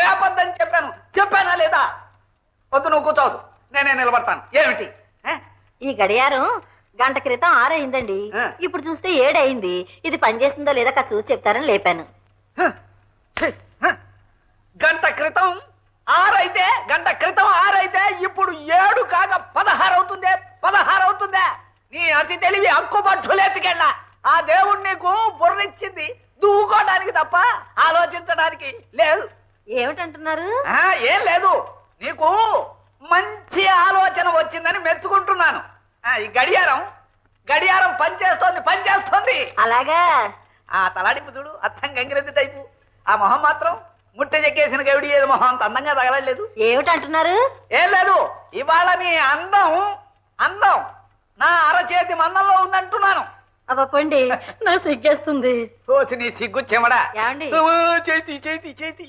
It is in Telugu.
ఏ అబద్ధం చెప్పాను? చెప్పానా లేదా? వద్దు, నువ్వు కూర్చోవద్దు, నేనే నిలబడతాను. ఏమిటి? ఈ గడియారం గంట క్రితం 6 అయిందండి. ఇప్పుడు చూస్తే 7 అయింది. ఇది పనిచేస్తుందో లేదా కాస్త చూసి చెప్తారని లేపాను. గంట క్రితం 6 అయితే, గంట క్రితం 6 అయితే ఇప్పుడు 7 కాక 16 అవుతుందే. 16 అవుతుందే. నీ అతి తెలివి హక్కుబట్టులేతికెళ్ళా. ఆ దేవుడు నీకు బుర్రిచ్చింది దూకోవడానికి తప్ప ఆలోచించడానికి లేదు. ఏమిటంటున్నారు? ఏం లేదు, నీకు మంచి ఆలోచన వచ్చిందని మెచ్చుకుంటున్నాను. ఈ గడియారం పనిచేస్తోంది. అలాగా? ఆ తలాడింపు చూడు, అర్థం గంగిరెద్ది టైపు. ఆ మొహం మాత్రం ముట్టె చెక్కేసిన గవిడి ఏది మొహం అంత అందంగా తగలలేదు. ఏమిటంటున్నారు? ఏం లేదు, ఇవాళ నీ అందం నా అరచేతి మందంలో ఉందంటున్నాను. అవ్వండి, నాకు సిగ్గేస్తుంది. నీ సిగ్గు చెమడా. ఏమండి? చేతి